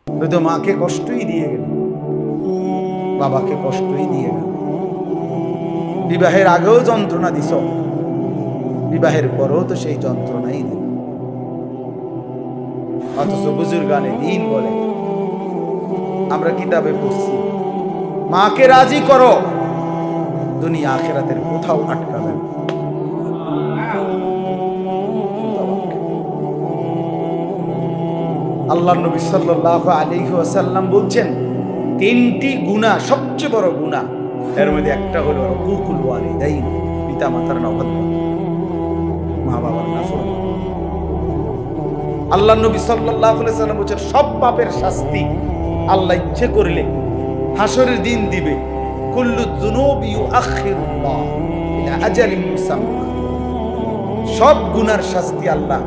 তো মাকে কষ্টই দিয়ে গেল, বাবাকে কষ্টই দিয়ে গেল। বিবাহের আগেও যন্ত্রণা দিছ, বিবাহের পরেও তো সেই যন্ত্রণাই দিল। অথচ বুজুর্গানে দিন বলে, আমরা কিতাবে পড়ছি, মাকে রাজি করো, দুনিয়া আখিরাতের কোথাও আটকাবে না। আল্লাহ নবী সাল্লাল্লাহু আলাইহি ওয়াসাল্লাম বলছেন, তিনটি গুনাহ সবচেয়ে বড় গুনাহ, এর মধ্যে একটা হলো হুকুকুল ওয়ালিদাইন, পিতা মাতার নাফরমানি, মা বাবার নাফরমানি। আল্লাহ নবী সাল্লাল্লাহু আলাইহি ওয়াসাল্লাম বলেছেন, সব পাপের শাস্তি আল্লাহ ইচ্ছে করলে হাসরের দিন দিবে। কুল্লু যুনুবি ইউআখিরুল্লাহ ইলা আজালিন মুসাম্মা, সব গুনার শাস্তি আল্লাহ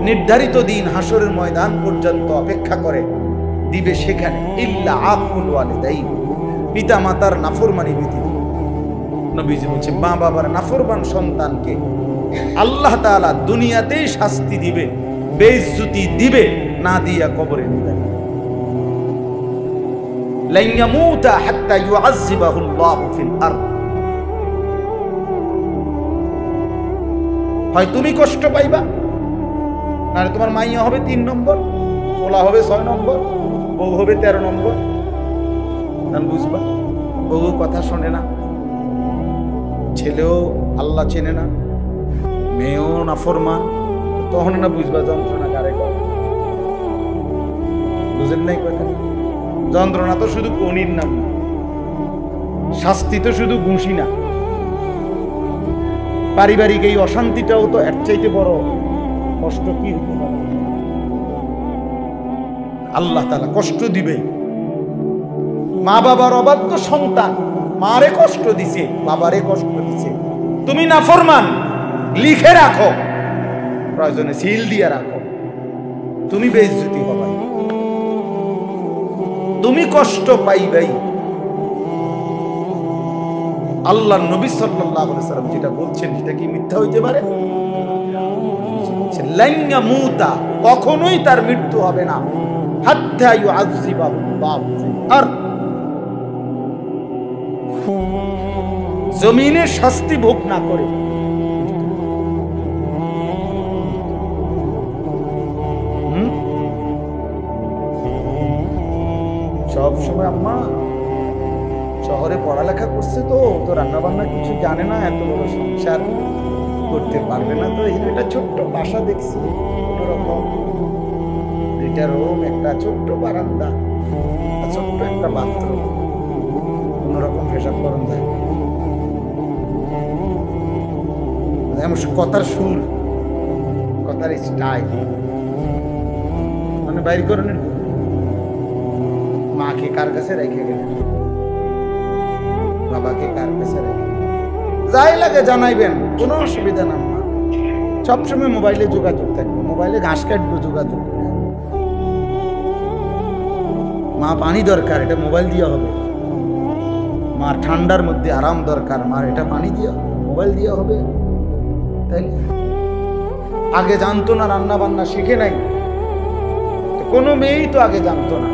নির্ধারিত দিন হাসরের ময়দান পর্যন্ত অপেক্ষা করে দিবে, সেখানে ইল্লা আকুল ওয়ালিদাইন, পিতা মাতার নাফরমানি ব্যতীত। নবীজি বলছে, মা বাবার নাফরমান সন্তানকে আল্লাহ তাআলা দুনিয়াতেই শাস্তি দিবে, বেইজ্জতি দিবে, না দিয়া কবরে নিবেন। লান ইয়ামুতা হাত্তা ইউআযযিবাহুল্লাহু ফিল আরদ, হয় তুমি কষ্ট পাইবা, আর তোমার মাইয়া হবে 3 নম্বর, পোলা হবে 6 নম্বর, বউ হবে 13 নম্বর। বুঝবা, বউ কথা শোনে না, ছেলেও আল্লাহ চেনে না, মেয়েও নাফরমান, তখন না বুঝবা যন্ত্রণা কারে করে। বুঝেন নাই কথা? যন্ত্রণা তো শুধু কনির নাম না, শাস্তি তো শুধু ঘুষি না, পারিবারিক এই অশান্তিটাও তো এর চাইতে বড় কষ্ট কি হতে পারে? আল্লাহ তাআলা কষ্ট দিবে। মা বাবার অবাধ্য সন্তান মারে কষ্ট দিছে, বাবারে কষ্ট দিছে, তুমি নাফরমান, লিখে রাখো, প্রয়োজনে সিল দিয়ে রাখো, তুমি বেইজ্জতি হবাই, তুমি কষ্ট পাইবাই। আল্লাহ নবী সাল্লাল্লাহু আলাইহি ওয়াসাল্লাম যেটা বলছেন, সেটা কি মিথ্যা হইতে পারে? লান ইয়ামুতা, কখনোই তার মৃত্যু হবে না, হাত্তা ইউআযযিবাহুল্লাহু ফিল আরদ, জমিনে শাস্তি ভোগ না করে। সব সময় আম্মা শহরে পড়ালেখা করছে, তো রান্না বান্না কিছু জানে না, এত বড় সংসার করতে পারবে না, তো একটা ছোট্ট বাসা দেখছি, কোনোরকম 2টা রুম, একটা ছোট্ট বারান্দা, ছোট্ট একটা বাথরুম, কোনোরকম পেশাব করন যায়। কথার সুর, কথার স্টাইল, মানে বাইর করণের। মাকে কার কাছে রেখে গেলেন, বাবাকে কার কাছে রেখে, যাই লাগে জানাইবেন, কোনো অসুবিধা না। মা সবসময় মোবাইলে যোগাযোগ থাকবে, মোবাইলে ঘাস কাটবে, যোগাযোগ। মা পানি দরকার, এটা মোবাইল দিয়ে হবে। মা ঠান্ডার মধ্যে আরাম দরকার, মার এটা পানি দিয়ে, মোবাইল দিয়ে হবে। তাই আগে জানতো না, রান্না বান্না শিখে নাই, কোনো মেয়েই তো আগে জানতো না,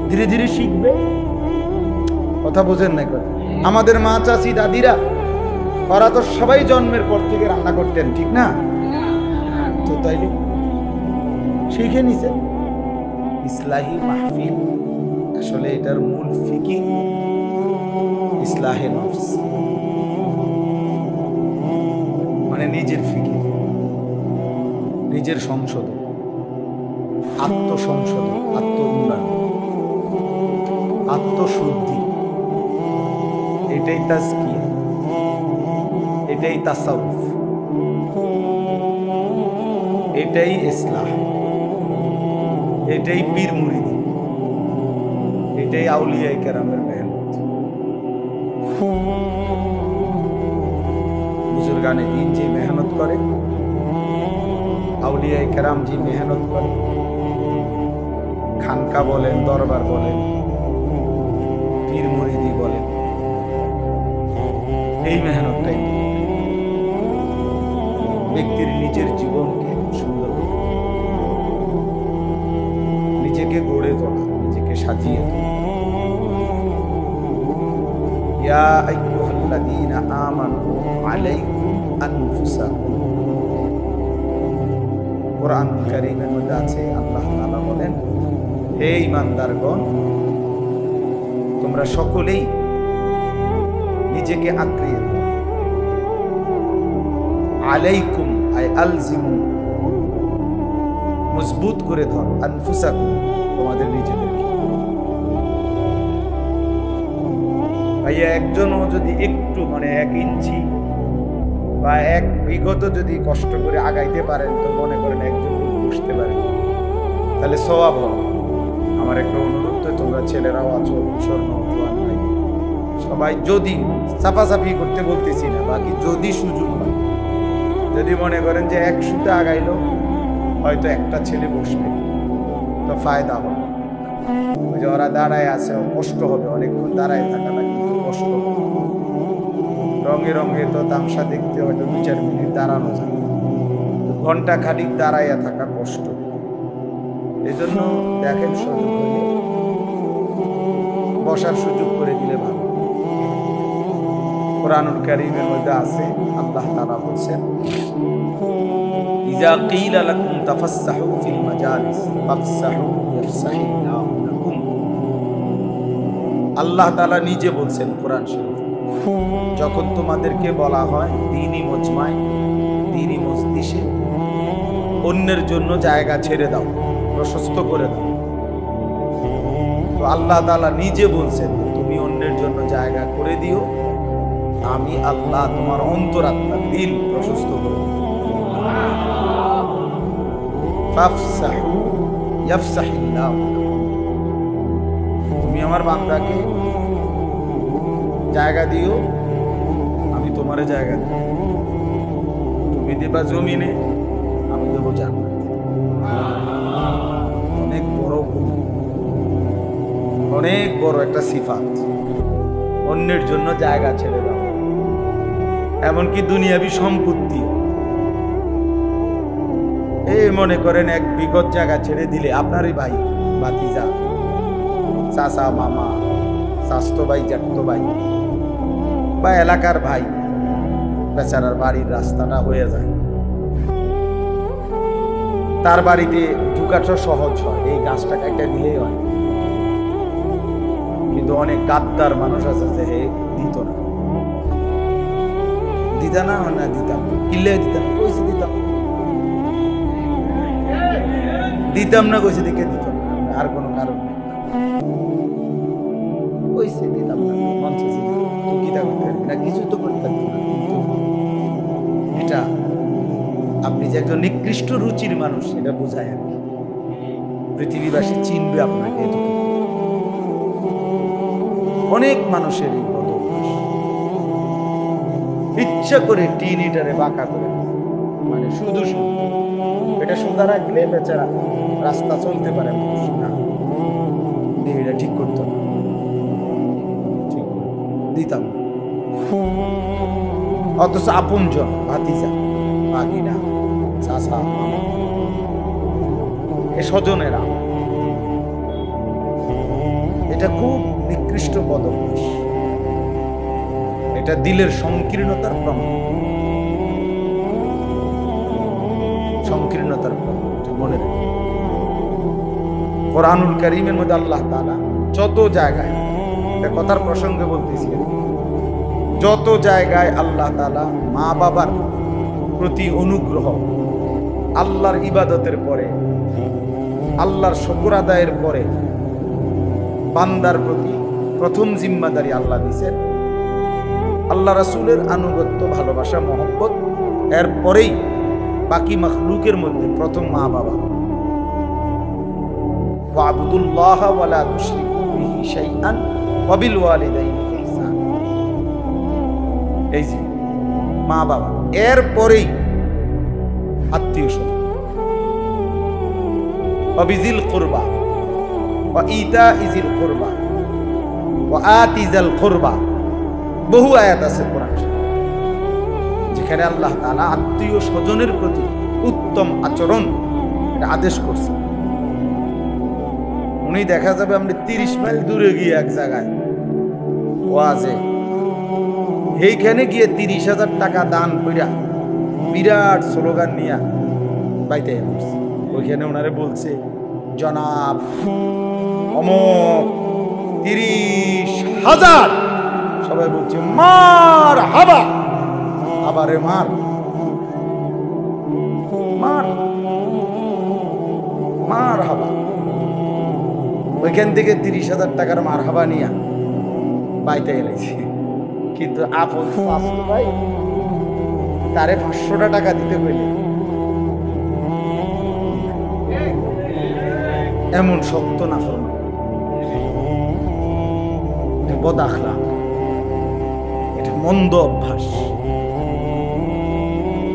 ধীরে ধীরে শিখবে। কথা বোঝেন নাই কথা? আমাদের মা, চাচি, দাদিরা, ওরা তো সবাই জন্মের পর থেকে রান্না করতেন, ঠিক না? তো তাইলে শিখে নিছে। ইসলাহি মাহফিল, আসলে এটার মূল ফিকির ইসলাহে নফস, মানে নিজের ফিকির, নিজের সংশোধন, আত্মসংশোধন, আত্ম উন্নয়ন, আত্মশুদ্ধি, এটাই তাজকিয়া, এটাই তাসাউফ, এটাই ইসলাহ, এটাই পীর মুরিদি, এটাই আউলিয়া কেরামের মেহনত। বুজুর্গানে দিন যে মেহনত করে, আউলিয়া কেরাম যে মেহনত করে, খানকা বলেন, দরবার বলেন, পীর মুরিদি বলেন, এই মেহনতটাই ব্যক্তির নিজের জীবনকে সুন্দর, নিজেকে নিজেকে গড়ে তোলা, নিজেকে সাজিয়ে তোলা। ইয়া আইয়ুহাল্লাযীনা আমানু আলাইকুম আনফুসাকুম। কোরআন কারীমের মধ্যে আছে, আল্লাহ তাআলা বলেন, হে ঈমানদারগণ, তোমরা সকলেই নিজেকে আঁকড়িয়ে ধরো। আলাইকুম আই আলজিমু, মজবুত করে ধরো, আনফুসাকুম, তোমাদের নিজেদেরকে। ভাইয়া একজনও যদি একটু মানে 1 ইঞ্চি বা 1 বিগত যদি কষ্ট করে আগাইতে পারেন, তো মনে করেন একজন লোক বসতে পারেন, তাহলে সওয়াব হবে। আমার একটা অনুরোধ, তো তোমরা ছেলেরাও আছো, স্বর্ণ ভাই, সবাই যদি সাফাসাফি করতে বলতেছি না, বাকি যদি সুযোগ হয়, যদি মনে করেন যে 1 সুতা আগাইলো হয়তো একটা ছেলে বসবে, তো ফায়দা হবে। ওই যে ওরা দাঁড়ায় আছে, কষ্ট হবে, অনেকক্ষণ দাঁড়ায় থাকাটা কিন্তু কষ্ট হবে। রঙে রঙে তো তামসা দেখতে হয়তো 2-4 মিনিট দাঁড়ানো যায়, ঘন্টা খানিক দাঁড়াইয়া থাকা কষ্ট। এই জন্য দেখেন, সুযোগ হলে বসার সুযোগ করে দিলে ভালো। কুরআনুল কারীমের মধ্যে আছে, আল্লাহ তাআলা বলেন, ইযা কিলা লাকুম তাফাসসাহু ফিল মাজালিস ফাফসাহু ইয়াফসাহিল্লাহু লাকুম। আল্লাহ তাআলা নিজে বলছেন কোরআন শরীফ, যখন তোমাদেরকে বলা হয় দ্বীনি মজমায়, দ্বীনি মজলিসে, অন্যের জন্য জায়গা ছেড়ে দাও, প্রশস্ত করে দাও, তো আল্লাহ তাআলা নিজে বলছেন তুমি অন্যের জন্য জায়গা করে দিও, আমি আল্লাহ তোমার অন্তরাত্মা, দিল প্রশস্ত করে দেব। ফাফসাহু ইয়াফসাহিল্লাহু, তুমি আমার বান্দাকে জায়গা দিও, আমি তোমারে জায়গা দেব। তুমি দিবা জমিনে, আমি দেবো জান্নাত। অনেক বড়, অনেক বড় একটা সিফাত, অন্যের জন্য জায়গা ছেড়ে দাও। এমনকি দুনিয়াবি সম্পত্তি, এই মনে করেন 1 বিঘত জায়গা ছেড়ে দিলে আপনারই ভাই, ভাতিজা, চাচা, মামা, চাচতো ভাই, জ্যাঠতো ভাই বা এলাকার ভাই, বেচারার বাড়ির রাস্তাটা হয়ে যায়, তার বাড়িতে ঢুকাটা সহজ হয়, এই গাছটা কাটা দিলেই হয়। কিন্তু অনেক গাদ্দার মানুষ আছে যে হে দিত না, দিতা না, না দিতাম, কিনলে দিতাম, কইছে দিতাম, দিতাম না, কইছে দিকে দিতাম, আর কোনো কারণ নেই, কইছে দিতাম না, মন চাইছে তুই কি তা করতে না, কিছু তো করতে পারতো না। কিন্তু এটা আপনি যে একজন নিকৃষ্ট রুচির মানুষ, এটা বোঝায় আর কি, পৃথিবীবাসী চিনবে আপনাকে। এটুকু অনেক মানুষের এই বদ অভ্যাস, ইচ্ছা করে টিন ইটারে বাঁকা করে, মানে শুধু শুধু এটা সোজা রাখলে বেচারা রাস্তা চলতে পারে, না এটা ঠিক করতো না, ঠিক দিতাম। অথচ আপনজন, ভাতিজা, ভাগিনা, চাচা, মামা, এ স্বজনেরা, এটা খুব নিকৃষ্ট বদ অভ্যাস। এটা দিলের সংকীর্ণতার প্রমাণ, সংকীর্ণতার প্রমাণ, মনে রাখবেন। কুরআনুল কারীমের মধ্যে আল্লাহ তাআলা যত জায়গায়, এটা কথার প্রসঙ্গে বলতেছি, যত জায়গায় আল্লাহ তাআলা মা বাবার প্রতি অনুগ্রহ, আল্লাহর ইবাদতের পরে, আল্লাহর শুকর আদায়ের পরে বান্দার প্রতি প্রথম জিম্মাদারি আল্লাহ দিয়েছেন আল্লাহ রাসূলের আনুগত্য, ভালোবাসা, মহব্বত, এর পরেই বাকি মাখলুকের মধ্যে প্রথম মা বাবা। ওয়াবুদুল্লাহ ওয়া লা তুশরিকু বিহি শাইআন ওয়া বিল ওয়ালিদাইনি ইহসান, এই যে মা বাবা, এর পরেই আত্মীয় স্বজন, ওয়া বিজিল কুরবা ওয়া ইতাইজিল কুরবা ওয়া আতিজাল কুরবা, বহু আয়াত আছে কোরআন যেখানে আল্লাহ তাআলা আত্মীয় স্বজনের প্রতি উত্তম আচরণ এটা আদেশ করছে। উনি দেখা যাবে আপনি 30 মাইল দূরে গিয়ে এক জায়গায় ওয়াজে, এইখানে গিয়ে 30,000 টাকা দান কইরা বিরাট স্লোগান নিয়া বাইতে আসছে। ওইখানে ওনারে বলছে, জনাব অমক 30,000। সবাই বলছে মার হাবা, আবারে মার মার মার হাবা। ওইখান থেকে 30,000 টাকার মার হাবা নিয়া বাইতে এলেছে। কিন্তু আপন ভাই তারে 500 টাকা দিতে হইলে এমন শক্ত না ফরমান, এটা বদ আখলাক, এটা মন্দ অভ্যাস।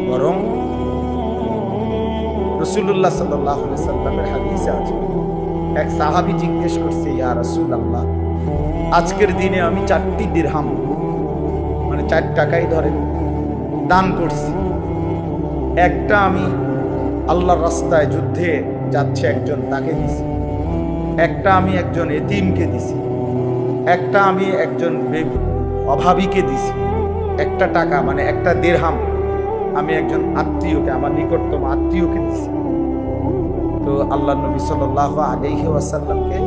বরং রাসূলুল্লাহ সাল্লাল্লাহু আলাইহি সাল্লামের হাদিসে আছে, এক সাহাবী জিজ্ঞেস করছে, ইয়া রাসূলুল্লাহ, আজকের দিনে আমি 4টি দিরহাম, মানে 4 টাকাই ধরেন, দান করছি। একটা আমি আল্লাহর রাস্তায় যুদ্ধে যাচ্ছে একজন, তাকে দিছি। একটা আমি একজন এতিমকে দিছি। একটা আমি একজন অভাবীকে দিছি। একটা টাকা মানে একটা দিরহাম আমি একজন আত্মীয়কে, আমার নিকটতম আত্মীয়কে দিছি। তো আল্লাহর নবী সাল্লাল্লাহু আলাইহি ওয়াসাল্লামকে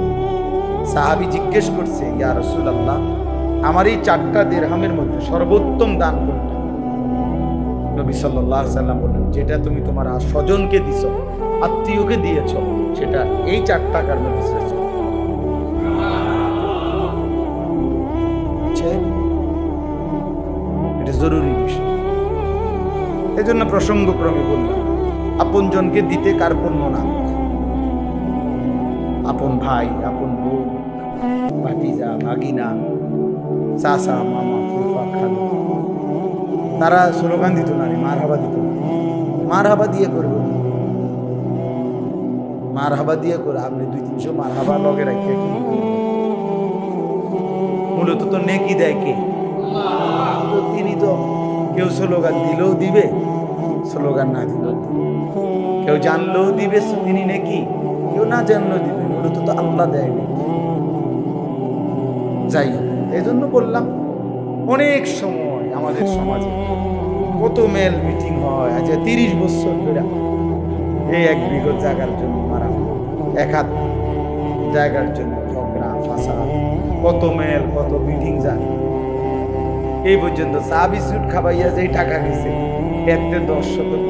সাহাবী জিজ্ঞেস করছে, ইয়া রাসূলুল্লাহ, আমার এই 4টা দিরহামের মধ্যে সর্বোত্তম দান কোনটা? নবী সাল্লাল্লাহু আলাইহি ওয়াসাল্লাম বললেন, যেটা তুমি তোমার স্বজনকে দিছো, আত্মীয়কে দিয়েছো, সেটা এই 4 টাকার মধ্যে শ্রেষ্ঠ। এটা জরুরি বিষয়। এজন্য প্রসঙ্গক্রমে বললাম, আপনজনকে দিতে কার্পণ্য না। আপন ভাই, আপন বোন, ভাতিজা, ভাগিনা, চাচা, মামা, ফুফা, খালু, তারা স্লোগান দিত না, মার হাবা দিত না। মার হাবা দিয়ে করবো, মার হাবা দিয়ে করে আপনি 2-300 মার হাবা লগে রাখিয়ে কি মূলত তো নেকি দেয় কে? তো তিনি তো কেউ স্লোগান দিলেও দিবে, স্লোগান না দিলেও দিবে, কেউ জানলেও দিবে তিনি নেকি, কেউ না জানলেও দিবে, মূলত তো আল্লাহ দেয় নেকি। যাই হোক, এই জন্য বললাম, অনেক সময় আমাদের সমাজে কত মেল মিটিং হয়, আজ 30 বছর ধরে এই 1 বিঘত জায়গার জন্য মারা, 1 হাত জায়গার জন্য ঝগড়া ফাসাদ, কত মেল, কত মিটিং যায়। এই পর্যন্ত চা বিস্কুট খাবাইয়া যেই টাকা গেছে, এতে 10 শতক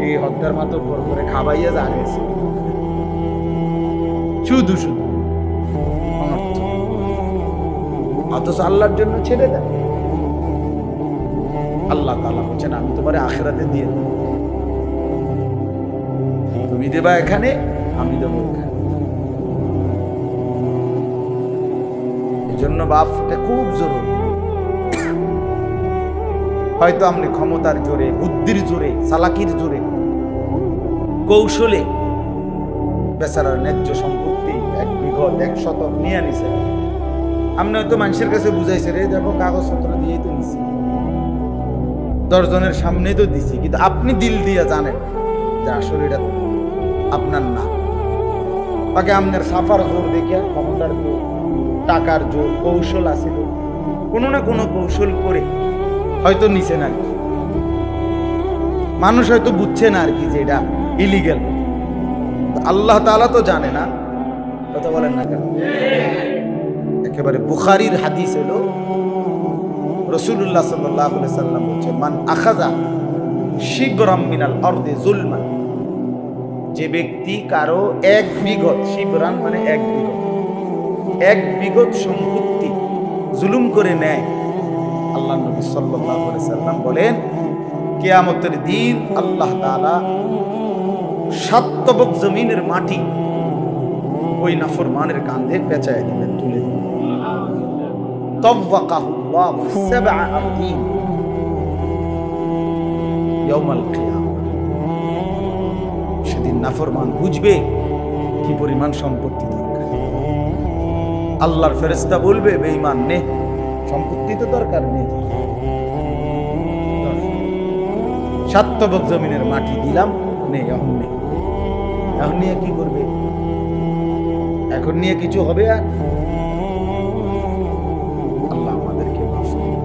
এই হত্যার মাত্র করে খাবাইয়া যা গেছে, শুধু শুধু অনর্থ। অথচ আল্লাহর জন্য ছেড়ে দেয়। আল্লাহ তাআলা বলছেন, আমি তোমারে আখিরাতে দিয়ে দেব, তুমি দেবা এখানে, আমি দেবো এখানে। এই জন্য বাপ, এটা খুব জরুরি। হয়তো আপনি ক্ষমতার জোরে, বুদ্ধির জোরে, চালাকির জোরে, কৌশলে বেচারার ন্যায্য সম্পত্তি 1 বিঘত 1 শতক নিয়ে নিছে। আপনি হয়তো মানুষের কাছে বুঝাইছে, রে দেখো কাগজপত্র দিয়েই তো নিছি, 10 জনের সামনেই তো দিছি, কিন্তু আপনি দিল দিয়ে জানেন যে আসলে এটা আপনার না। তাকে আপনার সাফার জোর দেখে, ক্ষমতার জোর, টাকার জোর, কৌশল আছিল, কোনো না কোনো কৌশল করে হয়তো নিছে না। মানুষ হয়তো বুঝছে না আর কি যে এটা ইলিগেল। আল্লাহ তাআলা তো জানে না, কথা বলেন না কেন? একেবারে বুখারীর হাদিস হলো, রাসূলুল্লাহ সাল্লাল্লাহু আলাইহি সাল্লাম বলেছেন, মান আখাযা শিবরাম মিনাল আরদি যুলমান, যে ব্যক্তি কারো 1 বিঘত, শিবরান মানে 1 বিঘত, 1 বিঘত সম্পত্তি জুলুম করে নেয়, আল্লাহ নবী সাল্লাল্লাহু আলাইহি সাল্লাম বলেন, কিয়ামতের দিন আল্লাহ তাআলা 7 তবক জমিনের মাটি ওই নাফরমানের কাঁধে পেঁচায় দিবেন, তুলে দিবেন। তাওয়াকাহুল্লাহু 7 আরদিন ইয়াউমাল কিয়ামা। সেদিন নাফরমান বুঝবে কি পরিমাণ সম্পত্তি দরকার। আল্লাহর ফেরেশতা বলবে, বেঈমান নে, সম্পত্তি তো দরকার নেই, 7 তবক জমিনের মাটি দিলাম, নে এখন নে। এখন নিয়ে কি করবে? এখন নিয়ে কিছু হবে আর? আল্লাহ আমাদেরকে মাফ করুন।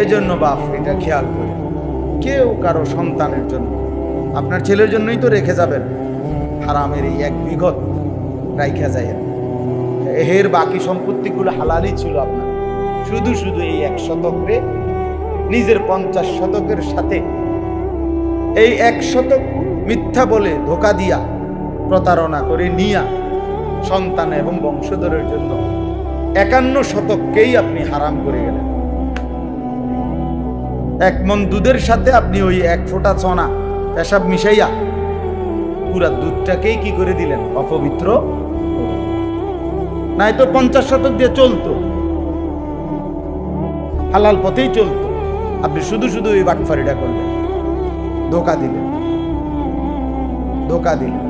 এই জন্য বাপ এটা খেয়াল করে, কেউ কারো সন্তানের জন্য, আপনার ছেলের জন্যই তো রেখে যাবেন, হারামের এই 1 বিঘত রাইখা যায়। এর বাকি সম্পত্তিগুলো হালালই ছিল আপনার, শুধু শুধু এই 1 শতকরে নিজের 50 শতকের সাথে এই 1 শতক মিথ্যা বলে ধোকা দিয়া প্রতারণা করে নিয়া সন্তান এবং বংশধরের জন্য 51 শতককেই আপনি হারাম করে গেলেন। 1 মণ দুধের সাথে আপনি ওই 1 ফোঁটা চনা পেশাব মিশাইয়া পুরা দুধটাকেই কি করে দিলেন? অপবিত্র। নাই তো 50 শতক দিয়ে চলতো, হালাল পথেই চলতো, আপনি শুধু শুধু ওই বাটফারিটা করলেন, ধোকা দিলেন, ধোকা দিলেন।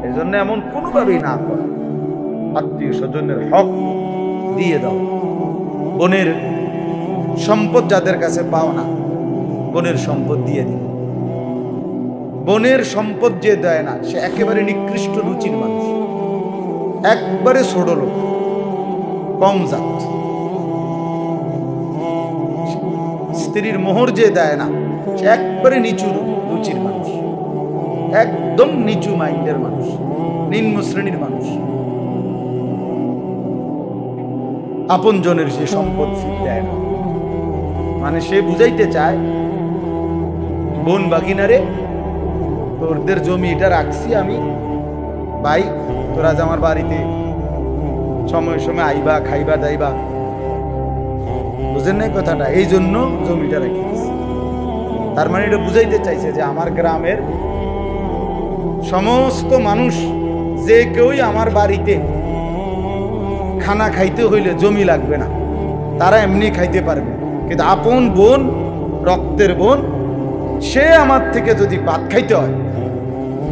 এই জন্য এমন কোনোভাবেই না করা। আত্মীয় স্বজনের হক দিয়ে দাও। বোনের সম্পদ যাদের কাছে পাও না, বোনের সম্পদ দিয়ে দিও। বোনের সম্পদ যে দেয় না সে একেবারে নিকৃষ্ট রুচির মানুষ, একবারে ছোট লোক, কম জাত। স্ত্রীর মোহর যে দেয় না সে একবারে নিচু রুচির মানুষ, একদম নিচু মাইন্ডের মানুষ, নিম্ন শ্রেণীর মানুষ। আপন জনের সে সম্পদ দেয় না, মানে সে বুঝাইতে চায় বোন বাগিনারে তোরদের জমি এটা রাখছি আমি, ভাই তোরা আজ আমার বাড়িতে সময় সময় আইবা, খাইবা দাইবা, বুঝেন নাই কথাটা? এই জন্য জমিটা রেখে দিচ্ছি। তার মানে এটা বুঝাইতে চাইছে যে আমার গ্রামের সমস্ত মানুষ যে কেউই আমার বাড়িতে খানা খাইতে হইলে জমি লাগবে না, তারা এমনি খাইতে পারবে। কিন্তু আপন বোন, রক্তের বোন, সে আমার থেকে যদি ভাত খাইতে হয়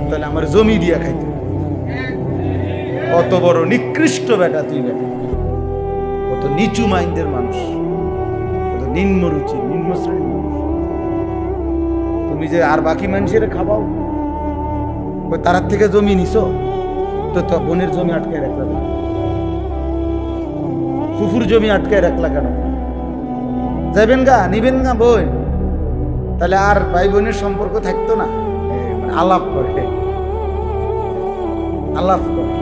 তাহলে আমার জমি দিয়া খাইতে হয়। কত বড় নিকৃষ্ট বেটা তুই, বেটা কত নিচু মাইন্ডের মানুষ, কত নিম্ন রুচি, নিম্ন শ্রেণীর মানুষ। তুমি যে আর বাকি মানুষের খাবাও, তার থেকে জমি নিছো তো বোনের জমি আটকায় রাখলা, ফুফুর জমি আটকায় রাখলা কেন? যাবেন গা, নিবেন গা বোন, তাহলে আর ভাই বোনের সম্পর্ক থাকতো না। আলাপ করে, আলাপ করে,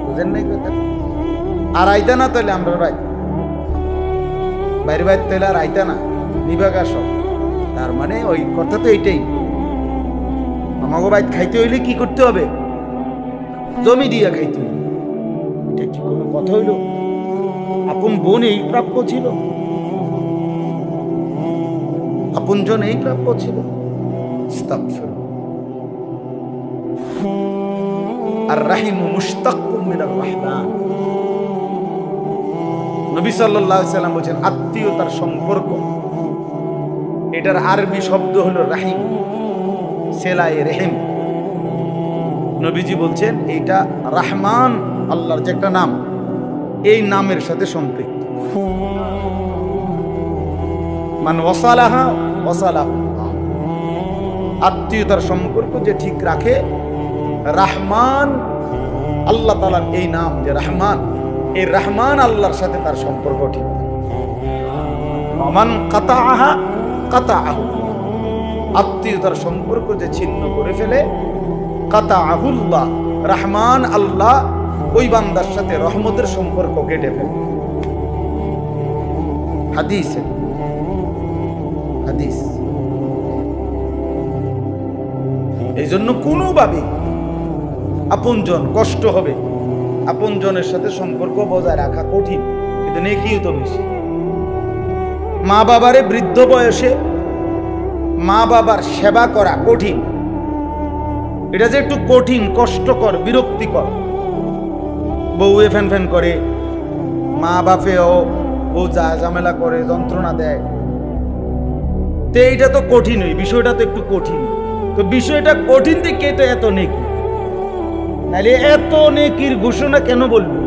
বুঝেন নাই কথা? আর আইতা না তাহলে আমরা ভাই বাইরে বাইরে তাহলে আর আইতা না, নিবাগা সব। তার মানে ওই কথা তো এইটাই, আমাকে বাইর খাইতে হইলে কি করতে হবে? জমি দিয়া খাইতে হইলে। এটা কি কোনো কথা হইল? আপন বোন এই প্রাপ্য ছিল, আপন জন এই প্রাপ্য ছিল। আর রাহিমু মুশতাক্কুম মিনার রাহমান। নবী সাল্লাল্লাহু আলাইহি সাল্লাম বলেন আত্মীয়তার সম্পর্ক, এটার আরবি শব্দ হলো রাহিম, সেলায়ে রহিম। নবীজি বলছেন এইটা রহমান, আল্লাহর যে একটা নাম, এই নামের সাথে সম্পৃক্ত। মান ওয়াসালাহা ওয়াসালাহু, আত্মীয়তার সম্পর্ক যে ঠিক রাখে, রহমান আল্লাহ তাআলার এই নাম যে রহমান, এই রহমান আল্লাহর সাথে তার সম্পর্ক ঠিক। মান কাতাআহা কাতাআহু, আত্মীয়তার সম্পর্ক যে ছিন্ন করে ফেলে, কাতাআহুল্লাহ, রহমান আল্লাহ ওই বান্দার সাথে রহমতের সম্পর্ক কেটে ফেলে। হাদিস, হাদিস। এই জন্য কোনোভাবে আপনজন কষ্ট হবে, আপনজনের সাথে সম্পর্ক বজায় রাখা কঠিন, কিন্তু নেকিও তো বেশি। মা বাবারে বৃদ্ধ বয়সে মা বাবার সেবা করা কঠিন, এটা যে একটু কঠিন, কষ্টকর, বিরক্তিকর। বউয়ে ফ্যান ফ্যান করে, মা বাপেও বউ যা ঝামেলা করে, যন্ত্রণা দেয়, তো এইটা তো কঠিনই, বিষয়টা তো একটু কঠিন। তো বিষয়টা কঠিন থেকে তো এত নেকি, নাহলে এত নেকির ঘোষণা কেন বলবো?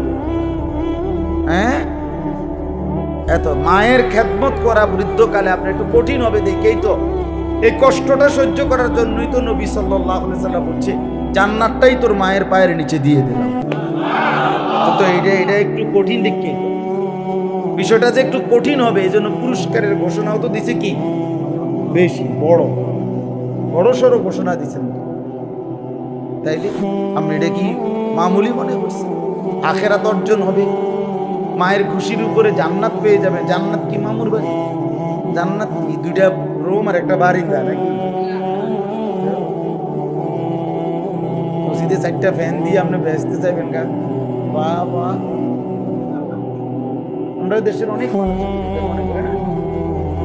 হ্যাঁ, এত মায়ের খেদমত করা বৃদ্ধকালে আপনার একটু কঠিন হবে দেখেই তো এই কষ্টটা সহ্য করার জন্যই তো নবী সাল্লাল্লাহু আলাইহি সাল্লাম বলছে জান্নাতটাই তোর মায়ের পায়ের নিচে দিয়ে দিলাম। তো এটা একটু কঠিন দেখি, বিষয়টা যে একটু কঠিন হবে এই জন্য পুরস্কারের ঘোষণাও তো দিছে কি বেশি বড় সড়ো ঘোষণা দিচ্ছেন। তাইলে আপনি এটা কি মামুলি মনে করছেন? আখেরাত অর্জন হবে, মায়ের খুশির উপরে জান্নাত পেয়ে যাবে। জান্নাত কি মামুর বাড়ি? জান্নাত কি 2টা রুম আর একটা বাড়ি দেয় নাকি? মসজিদে 4টা ফ্যান দিয়ে আপনি বেহেশতে চাইবেন গা? বাবা, আমরা দেশের অনেক মানুষ মনে করে না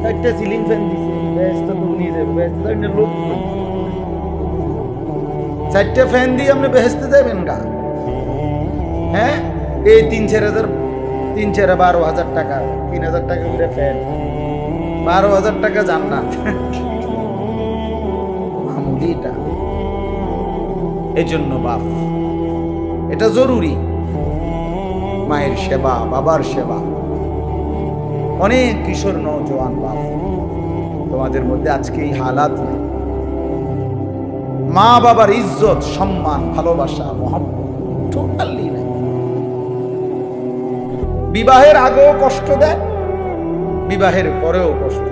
4টা সিলিং ফ্যান দিছে বেহেশতে তো নিয়ে যাবে, বেহেশতে লোক 4টা ফ্যান দিয়ে আপনি বেহেশতে যাবেন গা? হ্যাঁ, এই 12,000 টাকা 3,000 টাকা করে ফ্যান, 12,000 টাকা জান্নাত। মামুলিটা এই জন্য বাপ এটা জরুরি, মায়ের সেবা, বাবার সেবা। অনেক কিশোর নওজোয়ান বাপ তোমাদের মধ্যে আজকে এই হালাত নেই। মা বাবার ইজ্জত, সম্মান, ভালোবাসা, মহব্বত টোটালি নেই। বিবাহের আগেও কষ্ট দেয়, বিবাহের পরেও কষ্ট।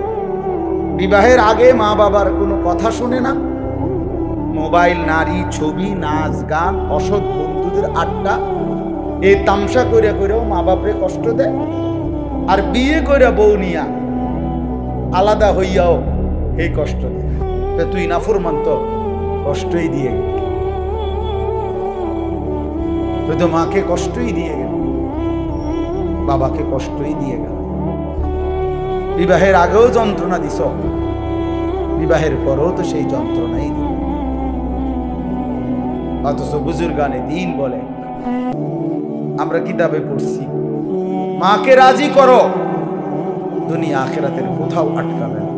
বিবাহের আগে মা বাবার কোনো কথা শুনে না, মোবাইল, নারী, ছবি, নাচ, গান, অসৎ বন্ধুদের আড্ডা, এই তামসা কইরা কইরাও মা বাপরে কষ্ট দেয়। আর বিয়ে কইরা বউ নিয়া আলাদা হইয়াও এই কষ্ট দেয়। তুই নাফরমান তো কষ্টই দিয়ে গেল, তুই তো মাকে কষ্টই দিয়ে গেল, বাবাকে কষ্টই দিয়ে গেল। বিবাহের আগেও যন্ত্রণা দিছ, বিবাহের পরেও তো সেই যন্ত্রণাই দিল। অথচ বুজুর্গানে দিন বলে, আমরা কিতাবে পড়ছি, মাকে রাজি করো, দুনিয়া আখিরাতের কোথাও আটকাবে না।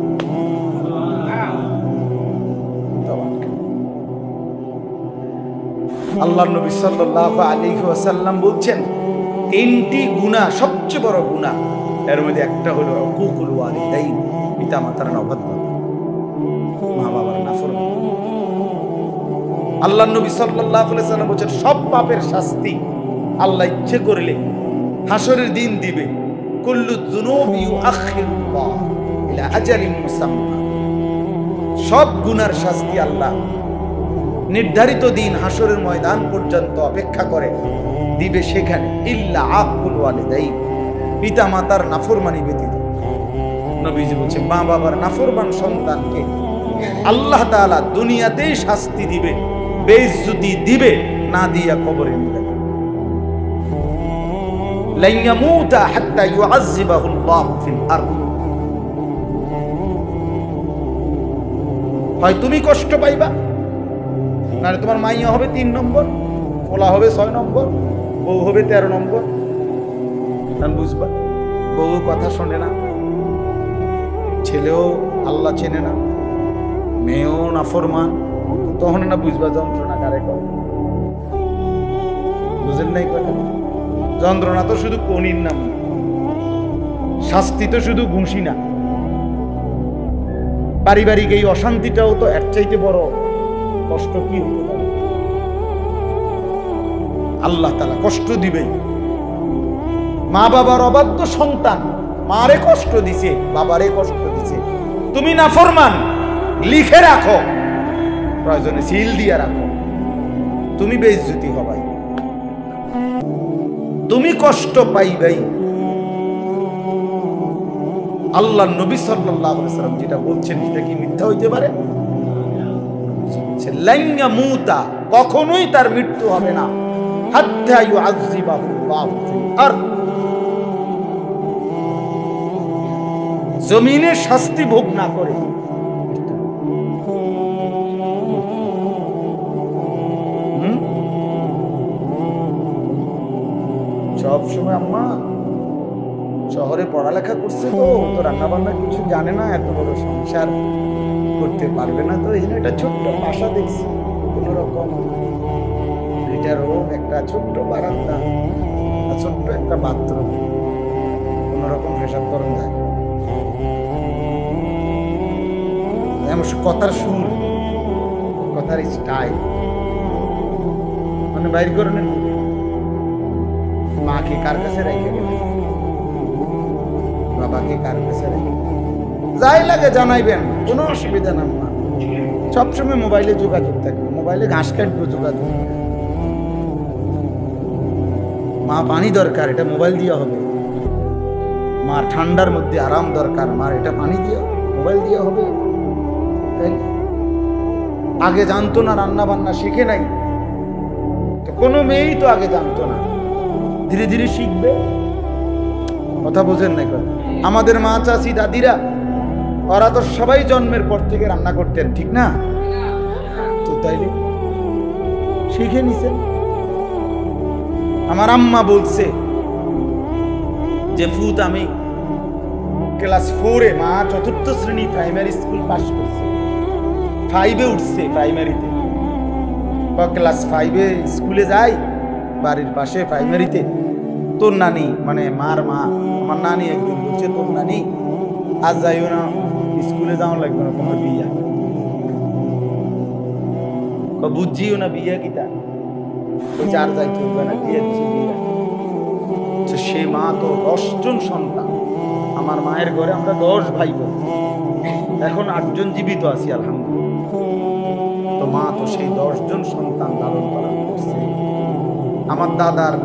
আল্লাহ নবী সাল্লাল্লাহু আলাইহি ওয়াসাল্লাম বলছেন 3টি গুনাহ সবচেয়ে বড় গুনাহ, এর মধ্যে একটা হলো উকুকুল ওয়ালিদাইন, পিতা মাতার অবাধ্যতা, মা বাবার নাফরমানি। আল্লাহ নবী সাল্লাল্লাহু আলাইহি ওয়াসাল্লাম বলেন সব পাপের শাস্তি আল্লাহ ইচ্ছে করলে হাসরের দিন দিবে। কুল্লু যুনুবি ইউআখিরুল্লাহ ইলা আজালিন মুসাম্মা, সব গুনার শাস্তি আল্লাহ নির্ধারিত দিন হাসরের ময়দান পর্যন্ত অপেক্ষা করে দিবে, সেখানে ইল্লা আকুল ওয়ালিদাইন, পিতা মাতার নাফরমানি ব্যতীত। নবীজি বলছে মা বাবার নাফরমান সন্তানকে আল্লাহ তাআলা দুনিয়াতেই শাস্তি দিবে, বেইজ্জতি দিবে, না দিয়া কবরে নিবে। লা ইয়ামুতা হাত্তা ইউআযযিবাহুল্লাহু ফিল আরদ, হয় তুমি কষ্ট পাইবা, না তোমার মাইয়া হবে 3 নম্বর, পোলা হবে 6 নম্বর, বউ হবে 13 নম্বর। বুঝবা, বউ কথা শোনে না, ছেলেও আল্লাহ চেনে না, মেয়েও নাফরমান, তখন না বুঝবা যন্ত্রণা কারে করে। বুঝেন নাই কথা? যন্ত্রণা তো শুধু কনির নাম না, শাস্তি তো শুধু ঘুষি না, পারিবারিক এই অশান্তিটাও তো এর চাইতে বড় কষ্ট কি হতে পারে? আল্লাহ তাআলা কষ্ট দিবেই। মা বাবার অবাধ্য সন্তান মারে কষ্ট দিছে, বাবারে কষ্ট দিছে, তুমি নাফরমান, লিখে রাখো, প্রয়োজনে সিল দিয়ে রাখো, তুমি বেইজ্জতি হবাই, তুমি কষ্ট পাইবাই। আল্লাহ নবী সাল্লাল্লাহু আলাইহি ওয়াসাল্লাম যেটা বলছেন সেটা কি মিথ্যা হইতে পারে? লান ইয়ামুতা, কখনোই তার মৃত্যু হবে না, হাত্তা ইউআযযিবাহুল্লাহু ফিল আরদ, জমিনে শাস্তি ভোগ না করে। সব সময় আম্মা শহরে পড়ালেখা করছে, তো রান্না বান্না কিছু জানে না, এত বড় সংসার করতে পারবে না, তো এই জন্য একটা ছোট্ট বাসা দেখছি, কোন রকম 2টা রুম, একটা ছোট্ট বারান্দা, ছোট্ট একটা বাথরুম, কোন রকম পেশাব করন যায়। এমন কথার সুর, কথার স্টাইল মানে বাইর করে নেন। মাকে কার কাছে রেখে গেলেন, বাবাকে কার কাছে রেখে, যাই লাগে জানাইবেন, কোনো অসুবিধা না। মা সবসময় মোবাইলে যোগাযোগ থাকবে, মোবাইলে ঘাস কাটবে যোগাযোগ। মা পানি দরকার, এটা মোবাইল দিয়ে হবে। মা ঠান্ডার মধ্যে আরাম দরকার, মার এটা পানি দিয়ে মোবাইল দিয়ে হবে। তাই আগে জানতো না, রান্না বান্না শিখে নাই তো, কোনো মেয়েই তো আগে জানতো না, ধীরে ধীরে শিখবে। কথা বোঝেন না? আমাদের মা চাচি দাদিরা ওরা তো সবাই জন্মের পর থেকে রান্না করতেন, ঠিক না? তো তাইলে শিখে নিছেন। আমার আম্মা বলছে যে ফুত আমি ক্লাস 4-এ, মা 4র্থ শ্রেণী প্রাইমারি স্কুল পাস করছে, 5-এ উঠছে প্রাইমারিতে। ক্লাস 5-এ স্কুলে যাই, বাড়ির পাশে প্রাইমারিতে। তোর নানি মানে মার মা, আমার নানি একদিন বলছে, তোর নানি আজ যাইও না, স্কুলে যাওয়া লাগবে না, তোমার বিয়া। বুঝিও না বিয়া কিতা, চার যাই চলবে না, বিয়ে দিচ্ছে বিয়া। সে মা তো 10 জন সন্তান, আমার মায়ের ঘরে আমরা 10 ভাই বোন, এখন 8 জন জীবিত আছি আলহামদুলিল্লাহ। তো মা তো সেই 10 জন সন্তান লালন পালন করছে। আমার দাদার,